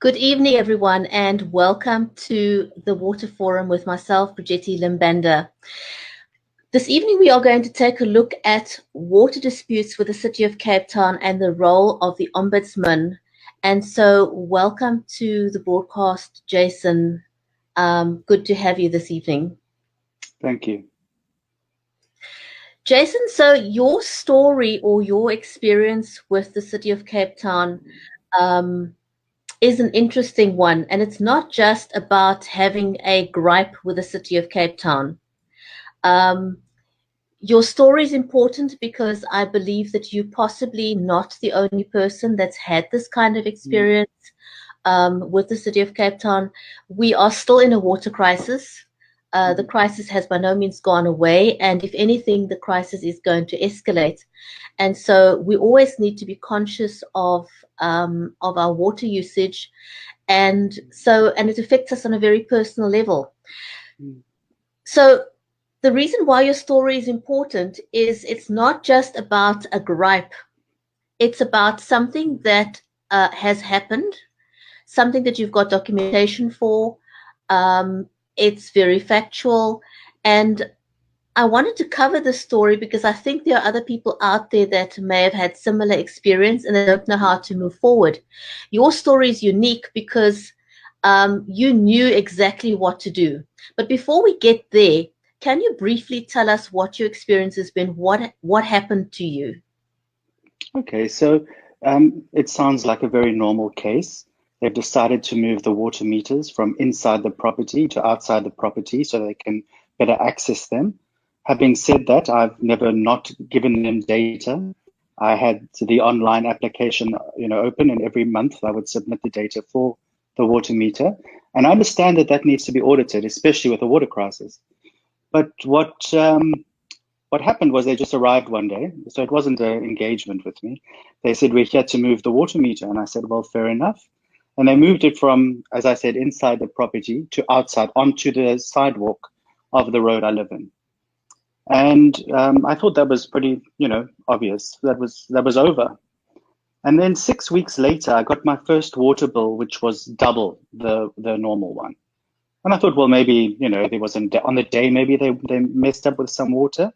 Good evening, everyone, and welcome to the Water Forum with myself, Brigitte Limbanda. This evening, we are going to take a look at water disputes with the City of Cape Town and the role of the Ombudsman. And so, welcome to the broadcast, Jason. Good to have you this evening. Thank you. Jason, so your story or your experience with the City of Cape Town is an interesting one, and it's not just about having a gripe with the City of Cape Town. Your story is important because I believe that you're possibly not the only person that's had this kind of experience with the City of Cape Town. We are still in a water crisis. The crisis has by no means gone away, and if anything, the crisis is going to escalate. And so we always need to be conscious of our water usage, and it affects us on a very personal level. So the reason why your story is important is it's not just about a gripe. It's about something that has happened, something that you've got documentation for. It's very factual, and I wanted to cover this story because I think there are other people out there that may have had similar experience and they don't know how to move forward. Your story is unique because you knew exactly what to do. But before we get there, can you briefly tell us what your experience has been? What happened to you? Okay, so it sounds like a very normal case. They've decided to move the water meters from inside the property to outside the property so they can better access them. Having said that, I've never not given them data. I had the online application, open, and every month I would submit the data for the water meter. And I understand that that needs to be audited, especially with a water crisis. But what happened was they just arrived one day, so it wasn't an engagement with me. They said, we're here to move the water meter. And I said, well, fair enough. And they moved it from, as I said, inside the property to outside, onto the sidewalk of the road I live in. And I thought that was pretty, obvious. That was over. And then 6 weeks later, I got my first water bill, which was double the normal one. And I thought, well, maybe, there wasn't on the day, maybe they messed up with some water.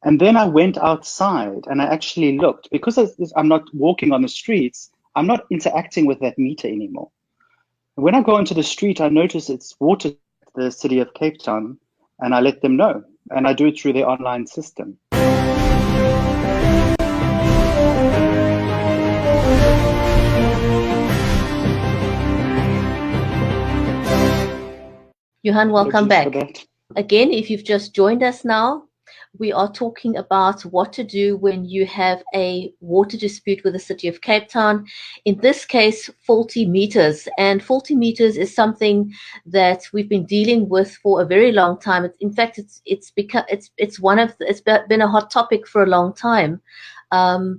And then I went outside and I actually looked, because I'm not walking on the streets, I'm not interacting with that meter anymore. When I go into the street, I notice it's water, the City of Cape Town, and I let them know. And I do it through their online system. Johan, welcome back. Again, if you've just joined us now, we are talking about what to do when you have a water dispute with the City of Cape Town. In this case, faulty meters. And faulty meters is something that we've been dealing with for a very long time. In fact, it's been a hot topic for a long time.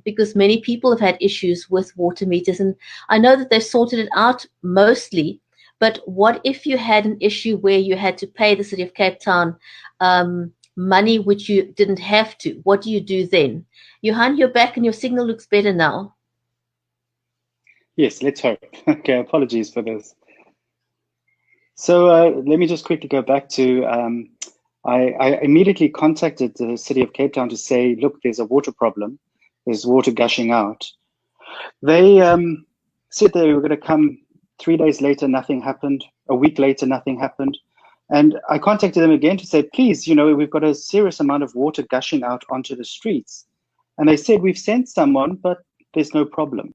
Because many people have had issues with water meters, and I know that they've sorted it out mostly. But what if you had an issue where you had to pay the City of Cape Town money which you didn't have to? What do you do then? Johan, you're back and your signal looks better now. Yes, let's hope. Okay, apologies for this. So let me just quickly go back to, I immediately contacted the City of Cape Town to say, look, there's a water problem. There's water gushing out. They said they were going to come. 3 days later, nothing happened. A week later, nothing happened. And I contacted them again to say, please, we've got a serious amount of water gushing out onto the streets. And they said, we've sent someone, but there's no problem.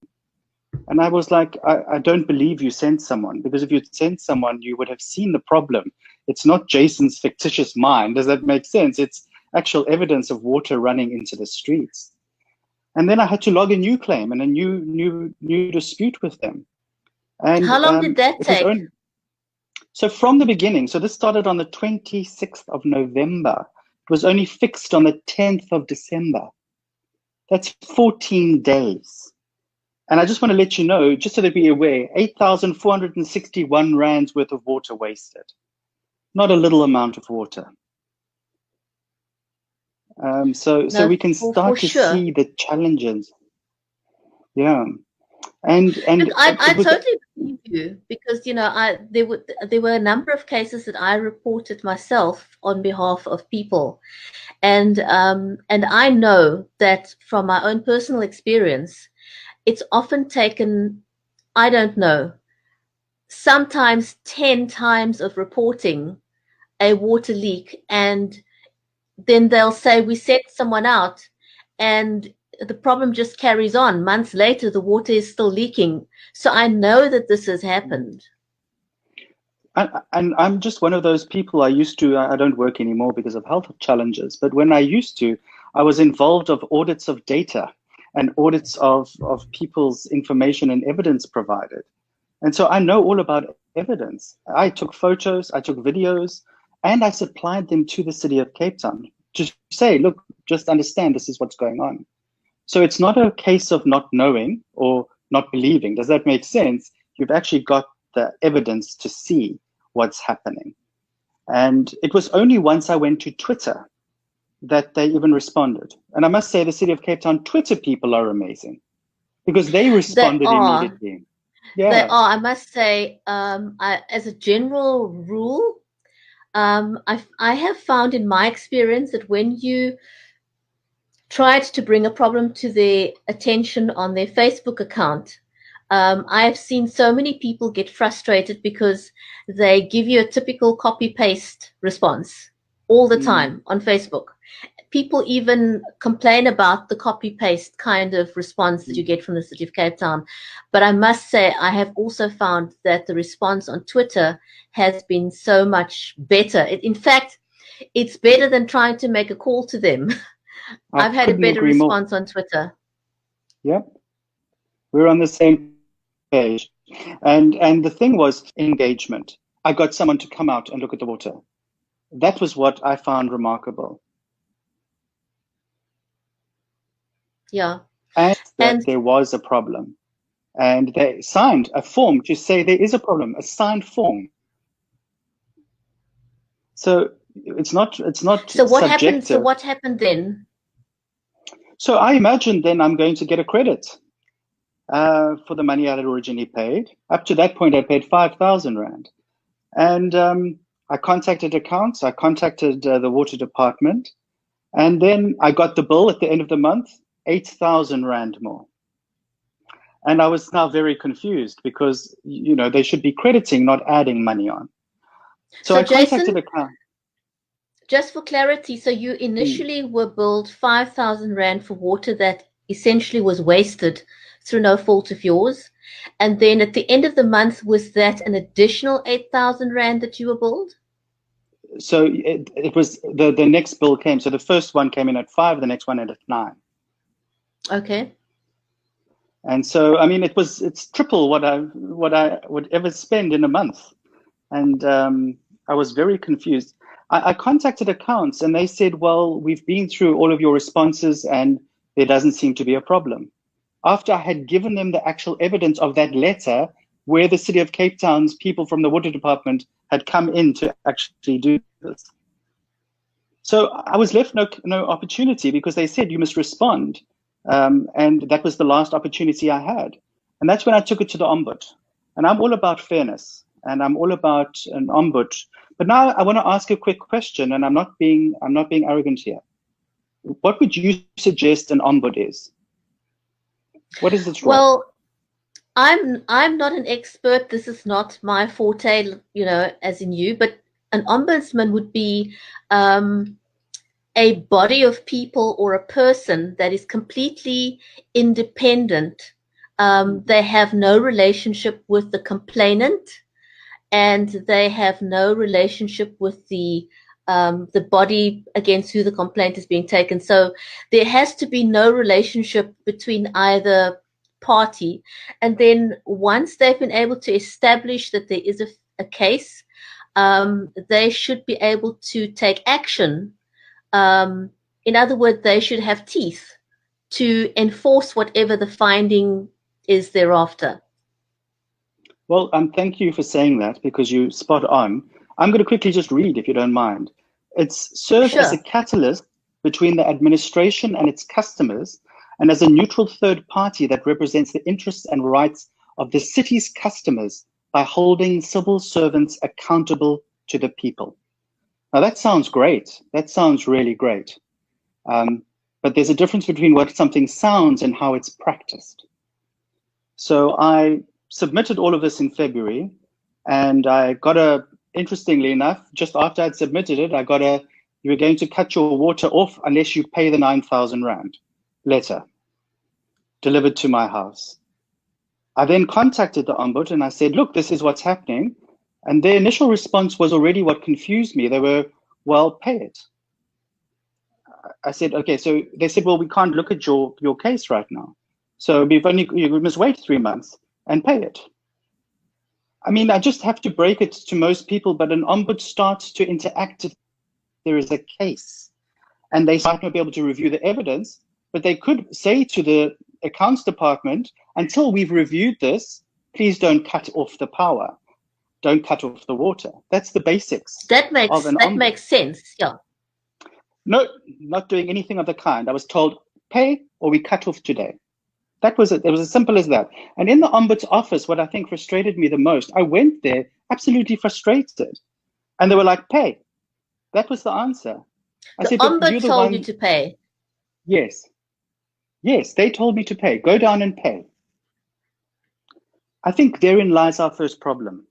And I was like, I don't believe you sent someone, because if you'd sent someone, you would have seen the problem. It's not Jason's fictitious mind. Does that make sense? It's actual evidence of water running into the streets. And then I had to log a new claim and a new dispute with them. And how long did that take? So from the beginning, so this started on the 26th of November. It was only fixed on the 10th of December. That's 14 days. And I just want to let you know, just so that you're aware, 8,461 rands worth of water wasted. Not a little amount of water. So we can start to see the challenges. Yeah. And Look, I it was, totally believe you because there were a number of cases that I reported myself on behalf of people, and I know that from my own personal experience, it's often taken, I don't know, sometimes 10 times of reporting a water leak, and then they'll say we sent someone out, and the problem just carries on. Months later, the water is still leaking. So I know that this has happened. and I'm just one of those people. I don't work anymore because of health challenges, but when I used to, I was involved of audits of data and audits of people's information and evidence provided. And so I know all about evidence. I took photos, I took videos, and I supplied them to the city of Cape Town to say, look, just understand this is what's going on. So it's not a case of not knowing or not believing. Does that make sense? You've actually got the evidence to see what's happening. And it was only once I went to Twitter that they even responded. And I must say, the city of Cape Town Twitter people are amazing because they They responded are. immediately. They Yeah. are. I must say, as a general rule, I have found in my experience that when you tried to bring a problem to their attention on their Facebook account, I've seen so many people get frustrated because they give you a typical copy paste response all the Mm. time on Facebook. People even complain about the copy paste kind of response that you get from the city of Cape Town. But I must say, I have also found that the response on Twitter has been so much better. In fact, it's better than trying to make a call to them. I I've had a couldn't better agree more. response on Twitter. Yep, we're on the same page. And the thing was engagement. I got someone to come out and look at the water. That was what I found remarkable. Yeah. And that And there was a problem. And they signed a form to say there is a problem, a signed form. So it's not so what happened? So subjective. what happened then? So I imagine then I'm going to get a credit for the money I had originally paid. Up to that point, I paid 5,000 Rand. And I contacted accounts, I contacted the water department, and then I got the bill at the end of the month, 8,000 Rand more. And I was now very confused because, they should be crediting, not adding money on. So So I contacted Jason, account. just for clarity, so you initially were billed 5,000 Rand for water that essentially was wasted through no fault of yours. And then at the end of the month, was that an additional 8,000 Rand that you were billed? So it was the next bill came. So the first one came in at 5, the next one at 9. Okay. And so, I mean, it's triple what I would ever spend in a month. And I was very confused. I contacted accounts and they said, well, we've been through all of your responses and there doesn't seem to be a problem. After I had given them the actual evidence of that letter where the city of Cape Town's people from the water department had come in to actually do this. So I was left no opportunity because they said you must respond. And that was the last opportunity I had. And that's when I took it to the Ombud. And I'm all about fairness and I'm all about an Ombud. But now I want to ask a quick question, and I'm not being arrogant here. What would you suggest an Ombud is? What is its role? Well, I'm not an expert. This is not my forte, as in you, but an ombudsman would be a body of people or a person that is completely independent. They have no relationship with the complainant, and they have no relationship with the body against who the complaint is being taken. So there has to be no relationship between either party. And then once they've been able to establish that there is a case, they should be able to take action. In other words, they should have teeth to enforce whatever the finding is thereafter. Well, thank you for saying that because you're spot on. I'm going to quickly just read, if you don't mind. It's serve as a Sure. catalyst between the administration and its customers and as a neutral third party that represents the interests and rights of the city's customers by holding civil servants accountable to the people. Now that sounds great. That sounds really great. But there's a difference between what something sounds and how it's practiced. So I submitted all of this in February, and I got interestingly enough, just after I'd submitted it, I got you were going to cut your water off unless you pay the 9,000 Rand letter delivered to my house. I then contacted the Ombud and I said, look, this is what's happening. And their initial response was already what confused me. They were, well, pay it. I said, okay, so they said, well, we can't look at your case right now. So we must wait 3 months and pay it. I mean, I just have to break it to most people, but an Ombud starts to interact if there is a case. And they might not be able to review the evidence, but they could say to the accounts department, until we've reviewed this, please don't cut off the power. Don't cut off the water. That's the basics. That makes sense, yeah. No, not doing anything of the kind. I was told, pay or we cut off today. That was it. It was as simple as that. And in the Ombud's office, what I think frustrated me the most, I went there absolutely frustrated. And they were like, pay. That was the answer. I said, Ombud told you to pay? Yes. Yes, they told me to pay. Go down and pay. I think therein lies our first problem.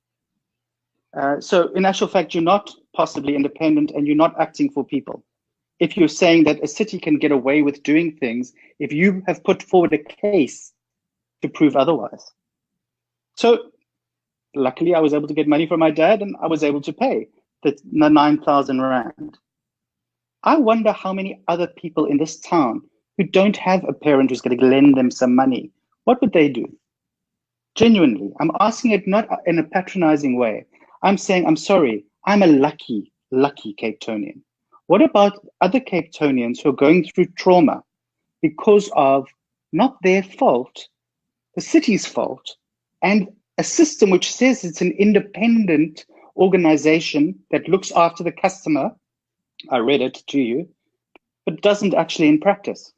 So in actual fact, you're not possibly independent and you're not acting for people. If you're saying that a city can get away with doing things, if you have put forward a case to prove otherwise. So luckily I was able to get money from my dad and I was able to pay the 9,000 Rand. I wonder how many other people in this town who don't have a parent who's going to lend them some money, what would they do? Genuinely, I'm asking it not in a patronizing way. I'm saying, I'm sorry, I'm a lucky Cape Townian. What about other Cape Townians who are going through trauma because of not their fault, the city's fault, and a system which says it's an independent organization that looks after the customer? I read it to you, but doesn't actually in practice.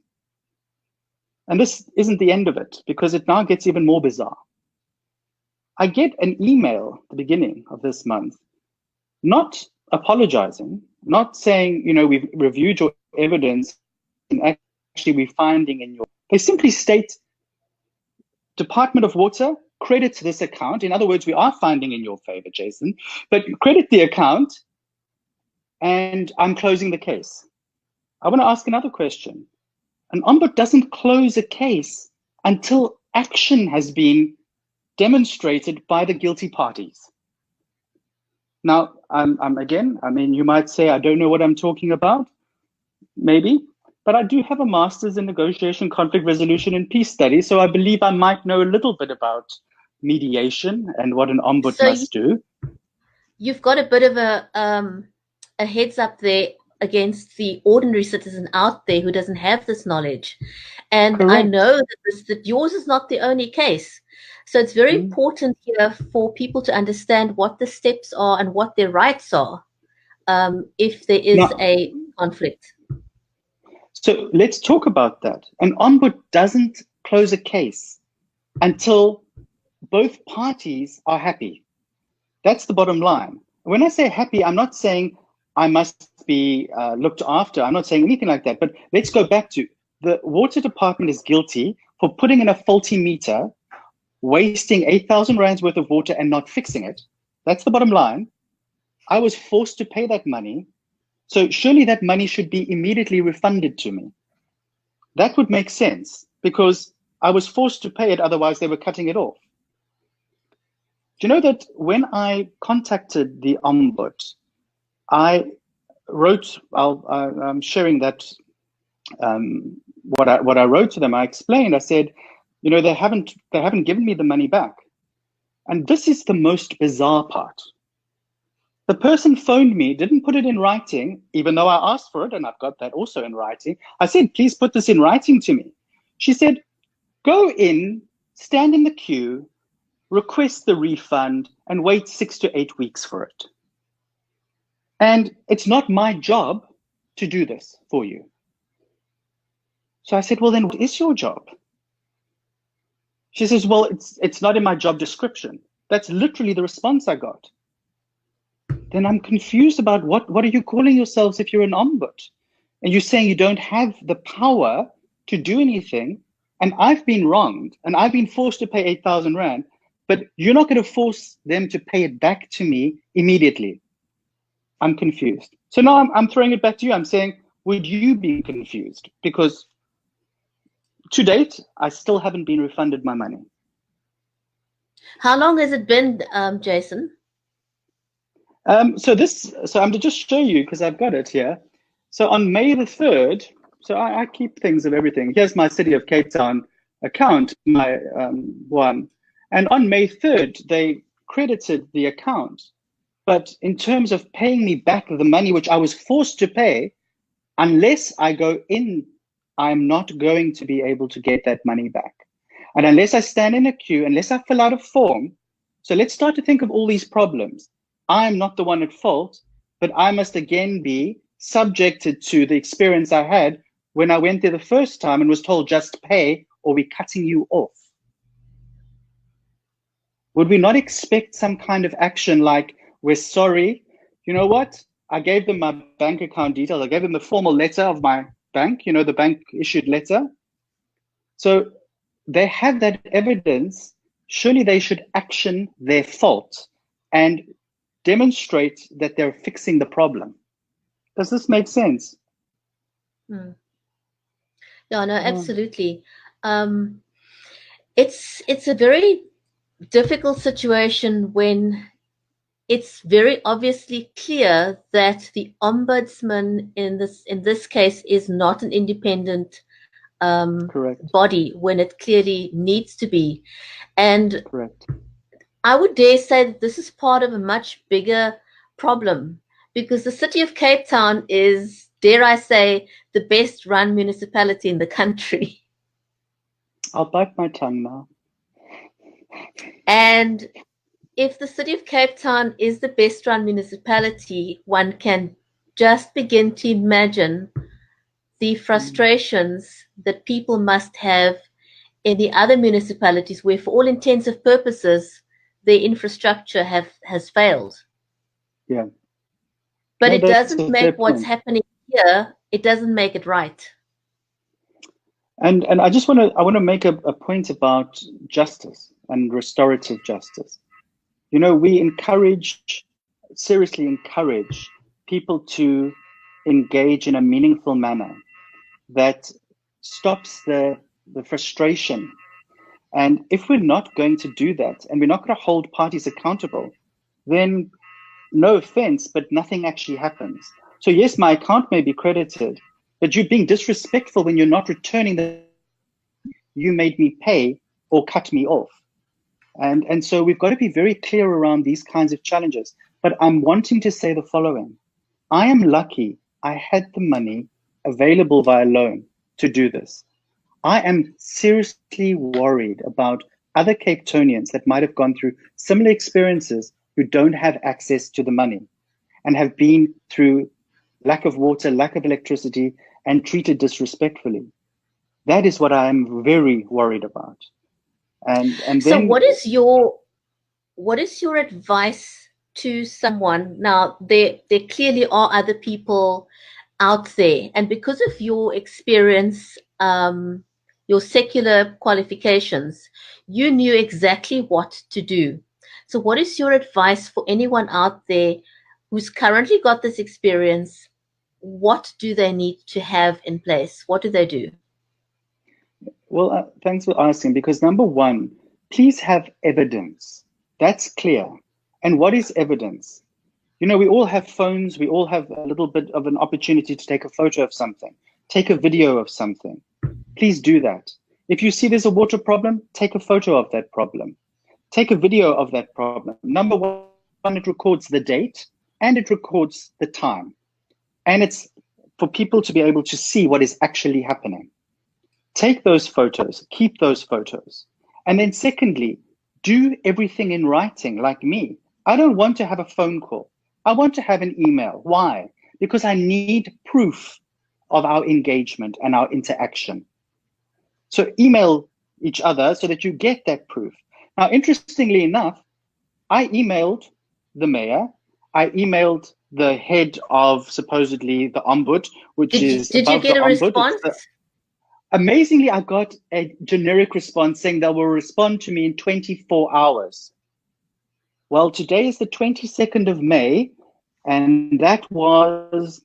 And this isn't the end of it, because it now gets even more bizarre. I get an email at the beginning of this month, not apologizing, not saying, you know, we've reviewed your evidence and actually we're finding in your, they simply state, Department of Water, credit this account. In other words, we are finding in your favor, Jason, but credit the account and I'm closing the case. I want to ask another question. An Ombud doesn't close a case until action has been demonstrated by the guilty parties. Now, again, I mean, you might say, I don't know what I'm talking about, maybe, but I do have a master's in negotiation, conflict resolution, and peace studies, so I believe I might know a little bit about mediation and what an Ombud must do. You've got a bit of a heads up there against the ordinary citizen out there who doesn't have this knowledge. And correct. I know that yours is not the only case. So it's very important here for people to understand what the steps are and what their rights are if there is a conflict. So let's talk about that. An Ombud doesn't close a case until both parties are happy. That's the bottom line. When I say happy, I'm not saying I must be looked after. I'm not saying anything like that. But let's go back to the water department is guilty for putting in a faulty meter, wasting 8,000 Rands worth of water and not fixing it. That's the bottom line. I was forced to pay that money. So surely that money should be immediately refunded to me. That would make sense because I was forced to pay it. Otherwise they were cutting it off. Do you know that when I contacted the Ombud, I wrote, I'm sharing that, what I wrote to them, I explained, I said, you know, they haven't given me the money back. And this is the most bizarre part. The person phoned me, didn't put it in writing, even though I asked for it, and I've got that also in writing. I said, please put this in writing to me. She said, go in, stand in the queue, request the refund, and wait 6 to 8 weeks for it. And it's not my job to do this for you. So I said, well, then what is your job? She says, well, it's not in my job description. That's literally the response I got. Then I'm confused about what are you calling yourselves if you're an ombud? And you're saying you don't have the power to do anything. And I've been wronged and I've been forced to pay 8,000 Rand, but you're not going to force them to pay it back to me immediately. I'm confused. So now I'm throwing it back to you. I'm saying, would you be confused? Because to date, I still haven't been refunded my money. How long has it been, Jason? So I'm to just show you because I've got it here. So on May the 3rd, so I keep things of everything. Here's my City of Cape Town account, my one. And on May 3rd, they credited the account. But in terms of paying me back the money, which I was forced to pay, unless I go in, I'm not going to be able to get that money back. And unless I stand in a queue, unless I fill out a form, so let's start to think of all these problems. I'm not the one at fault, but I must again be subjected to the experience I had when I went there the first time and was told just pay or we're cutting you off. Would we not expect some kind of action like, we're sorry, you know what? I gave them my bank account details. I gave them the formal letter of my bank, you know, the bank issued letter. So they have that evidence. Surely they should action their fault and demonstrate that they're fixing the problem. Does this make sense? Yeah, no, absolutely. It's a very difficult situation when it's very obviously clear that the ombudsman in this case is not an independent body when it clearly needs to be. And correct. I would dare say that this is part of a much bigger problem because the City of Cape Town is, dare I say, the best run municipality in the country. I'll bite my tongue now. And if the City of Cape Town is the best run municipality, one can just begin to imagine the frustrations that people must have in the other municipalities where, for all intents and purposes, their infrastructure has failed. Yeah. But no, it doesn't make what's happening here, it doesn't make it right. And I just want to make a point about justice and restorative justice. You know, we seriously encourage people to engage in a meaningful manner that stops the frustration. And if we're not going to do that and we're not going to hold parties accountable, then no offense, but nothing actually happens. So yes, my account may be credited, but you're being disrespectful when you're not returning the you made me pay or cut me off. And so we've got to be very clear around these kinds of challenges. But I'm wanting to say the following. I am lucky I had the money available via loan to do this. I am seriously worried about other Cape Townians that might have gone through similar experiences who don't have access to the money and have been through lack of water, lack of electricity, and treated disrespectfully. That is what I am very worried about. And then, so what is your advice to someone? Now, there clearly are other people out there, and because of your experience, your secular qualifications, you knew exactly what to do. So what is your advice for anyone out there who's currently got this experience? What do they need to have in place? What do they do? Well, thanks for asking, because number one, please have evidence. That's clear. And what is evidence? You know, we all have phones. We all have a little bit of an opportunity to take a photo of something, take a video of something. Please do that. If you see there's a water problem, take a photo of that problem. Take a video of that problem. Number one, it records the date and it records the time. And it's for people to be able to see what is actually happening. Take those photos, keep those photos. And then secondly, do everything in writing like me. I don't want to have a phone call. I want to have an email. Why? Because I need proof of our engagement and our interaction. So email each other so that you get that proof. Now, interestingly enough, I emailed the mayor, I emailed the head of supposedly the ombud, which is Did you above the get a ombud. response? Amazingly, I got a generic response saying they will respond to me in 24 hours. Well, today is the 22nd of May, and that was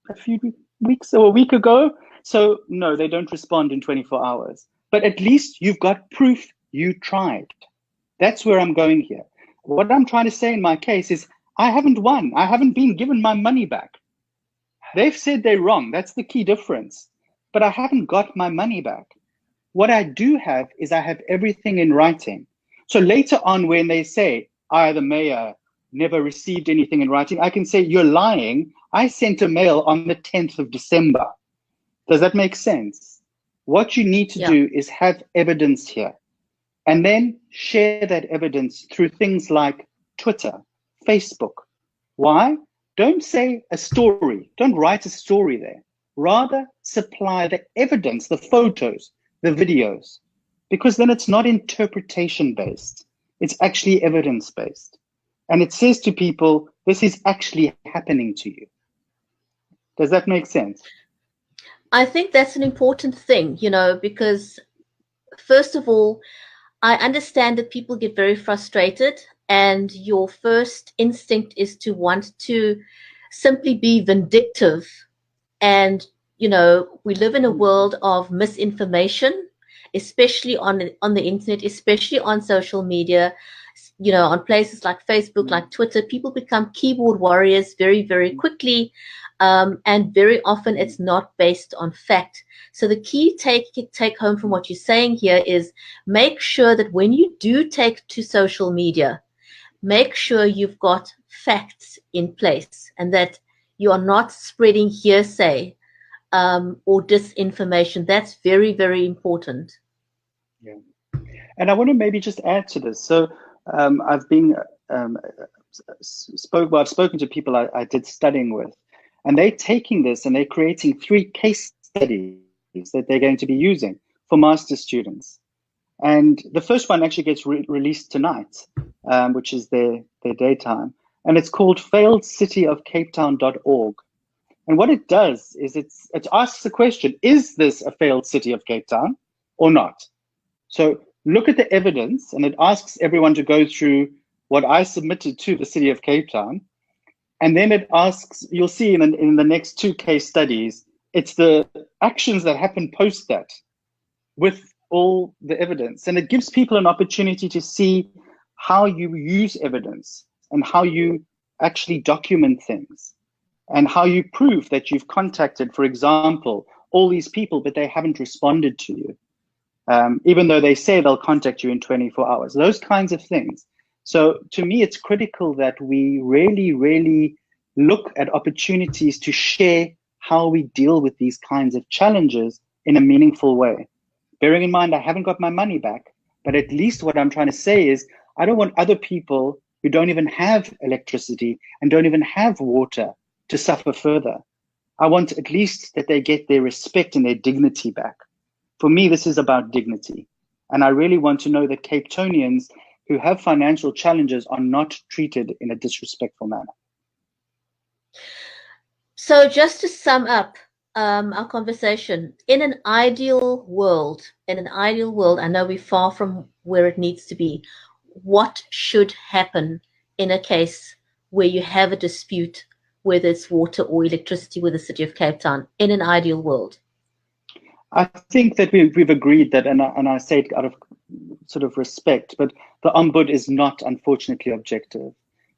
a few weeks or a week ago. So no, they don't respond in 24 hours. But at least you've got proof you tried. That's where I'm going here. What I'm trying to say in my case is I haven't won. I haven't been given my money back. They've said they're wrong. That's the key difference. But I haven't got my money back. What I do have is I have everything in writing. So later on, when they say, I, the mayor, never received anything in writing, I can say, you're lying. I sent a mail on the 10th of December. Does that make sense? What you need to do is have evidence here and then share that evidence through things like Twitter, Facebook. Why? Don't say a story. Don't write a story there. Rather, supply the evidence, the photos, the videos, because then it's not interpretation based. It's actually evidence based. And it says to people, this is actually happening to you. Does that make sense? I think that's an important thing, you know, because first of all, I understand that people get very frustrated and your first instinct is to want to simply be vindictive. And, you know, we live in a world of misinformation, especially on the internet, especially on social media, you know, on places like Facebook, like Twitter. People become keyboard warriors very, very quickly. And very often it's not based on fact. So the key take home from what you're saying here is make sure that when you do take to social media, make sure you've got facts in place and that you are not spreading hearsay or disinformation. That's very, very important. Yeah. And I want to maybe just add to this. So I've been I've spoken to people I did studying with, and they're taking this and they're creating 3 case studies that they're going to be using for master students. And the first one actually gets released tonight, which is their daytime. And it's called failedcityofcapetown.org. And what it does is it asks the question, is this a failed city of Cape Town or not? So look at the evidence, and it asks everyone to go through what I submitted to the city of Cape Town. And then it asks, you'll see in the next 2 case studies, it's the actions that happen post that with all the evidence. And it gives people an opportunity to see how you use evidence and how you actually document things and how you prove that you've contacted, for example, all these people, but they haven't responded to you, even though they say they'll contact you in 24 hours, those kinds of things. So to me, it's critical that we really, really look at opportunities to share how we deal with these kinds of challenges in a meaningful way. Bearing in mind, I haven't got my money back, but at least what I'm trying to say is I don't want other people who don't even have electricity and don't even have water to suffer further. I want at least that they get their respect and their dignity back. For me, this is about dignity. And I really want to know that Cape Townians who have financial challenges are not treated in a disrespectful manner. So just to sum up our conversation, in an ideal world, I know we're far from where it needs to be. What should happen in a case where you have a dispute, whether it's water or electricity with the city of Cape Town, in an ideal world? I think that we've agreed that, and I say it out of sort of respect, but the Ombud is not, unfortunately, objective.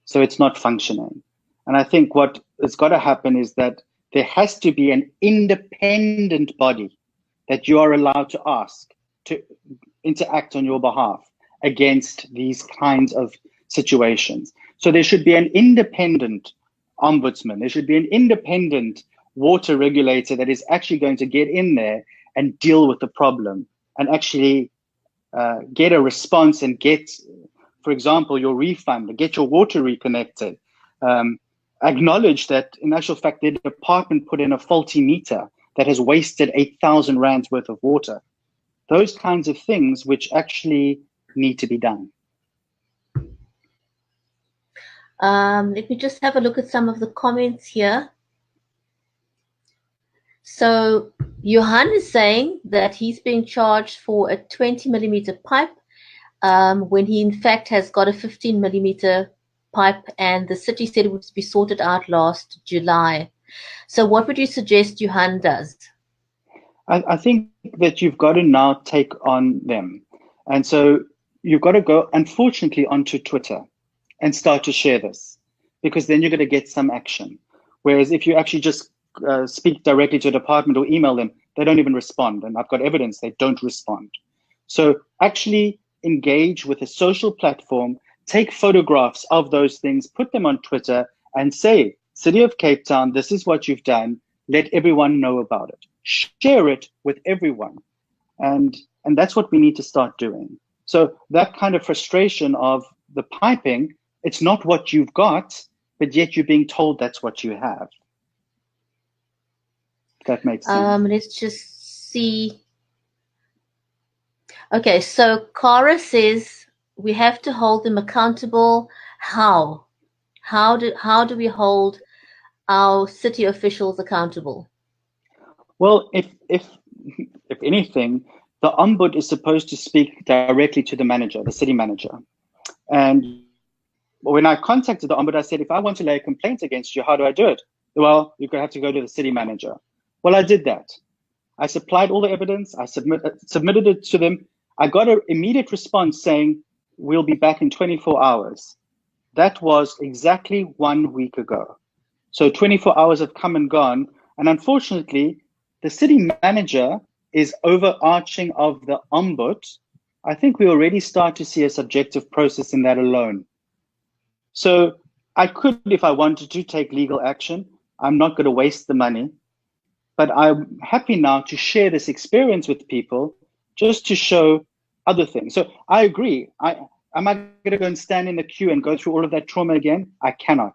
So it's not functioning. And I think what has got to happen is that there has to be an independent body that you are allowed to ask to interact on your behalf against these kinds of situations. So there should be an independent ombudsman. There should be an independent water regulator that is actually going to get in there and deal with the problem and actually get a response and get, for example, your refund, get your water reconnected. Acknowledge that in actual fact, the department put in a faulty meter that has wasted 8,000 rands worth of water. those kinds of things which actually need to be done. Let me just have a look at some of the comments here. So Johan is saying that he's being charged for a 20 millimeter pipe when he in fact has got a 15 millimeter pipe, and the city said it would be sorted out last July. So what would you suggest Johan does? I think that you've got to now take on them. And so you've got to go, unfortunately, onto Twitter and start to share this, because then you're going to get some action. Whereas if you actually just speak directly to a department or email them, they don't even respond. And I've got evidence they don't respond. So actually engage with a social platform, take photographs of those things, put them on Twitter and say, City of Cape Town, this is what you've done. Let everyone know about it. Share it with everyone. And that's what we need to start doing. So that kind of frustration of the piping, it's not what you've got, but yet you're being told that's what you have. If that makes sense. Let's just see. Okay, so Cara says we have to hold them accountable. How? How do we hold our city officials accountable? Well, if anything, the Ombud is supposed to speak directly to the manager, the city manager. And when I contacted the Ombud, I said, if I want to lay a complaint against you, how do I do it? Well, you're going to have to go to the city manager. Well, I did that. I supplied all the evidence. I submitted it to them. I got an immediate response saying, we'll be back in 24 hours. That was exactly 1 week ago. So 24 hours have come and gone. And unfortunately, the city manager is overarching of the Ombud. I think we already start to see a subjective process in that alone. So I could, if I wanted to, take legal action. I'm not going to waste the money. But I'm happy now to share this experience with people just to show other things. So I agree. Am I going to go and stand in the queue and go through all of that trauma again? I cannot.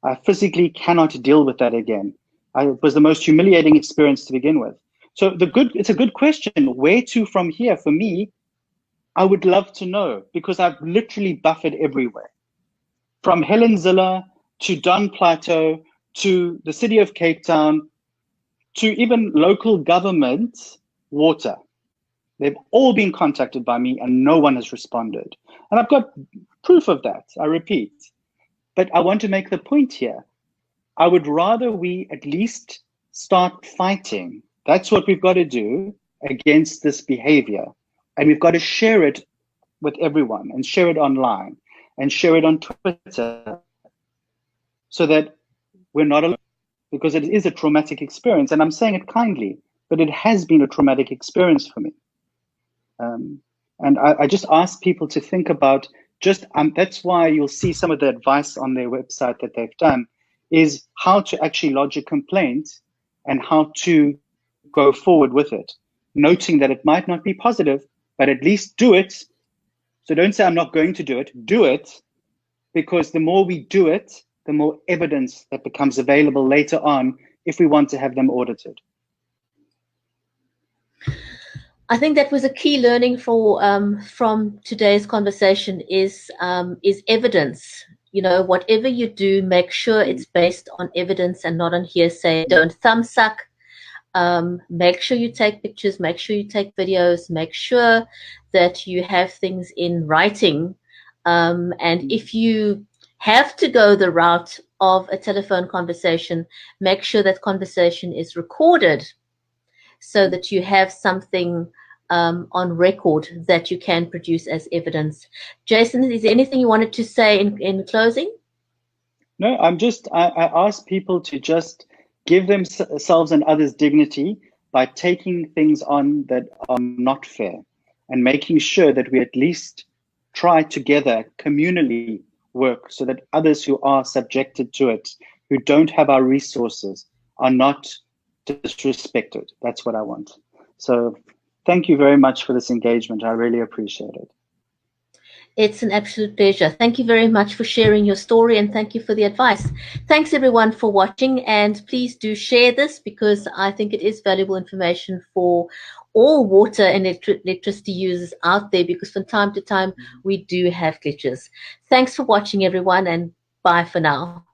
I physically cannot deal with that again. It was the most humiliating experience to begin with. So it's a good question. Where to from here? For me, I would love to know, because I've literally buffered everywhere. From Helenzilla to Don Plateau to the city of Cape Town to even local government water. They've all been contacted by me and no one has responded. And I've got proof of that, I repeat. But I want to make the point here. I would rather we at least start fighting. That's what we've got to do against this behavior. And we've got to share it with everyone and share it online and share it on Twitter so that we're not alone, because it is a traumatic experience. And I'm saying it kindly, but it has been a traumatic experience for me. And I just ask people to think about that's why you'll see some of the advice on their website that they've done is how to actually lodge a complaint and how to go forward with it, noting that it might not be positive, but at least do it. So don't say, I'm not going to do it. Do it, because the more we do it, the more evidence that becomes available later on if we want to have them audited. I think that was a key learning from today's conversation is evidence. You know, whatever you do, make sure it's based on evidence and not on hearsay. Don't thumbsuck. Make sure you take pictures. Make sure you take videos. Make sure that you have things in writing. And if you have to go the route of a telephone conversation, make sure that conversation is recorded so that you have something on record that you can produce as evidence. Jason, is there anything you wanted to say in closing? No, I ask people to just give themselves and others dignity by taking things on that are not fair and making sure that we at least try together, communally work so that others who are subjected to it, who don't have our resources, are not disrespected. That's what I want. So thank you very much for this engagement. I really appreciate it. It's an absolute pleasure. Thank you very much for sharing your story, and thank you for the advice. Thanks everyone for watching, and please do share this because I think it is valuable information for all water and electricity users out there, because from time to time we do have glitches. Thanks for watching, everyone, and bye for now.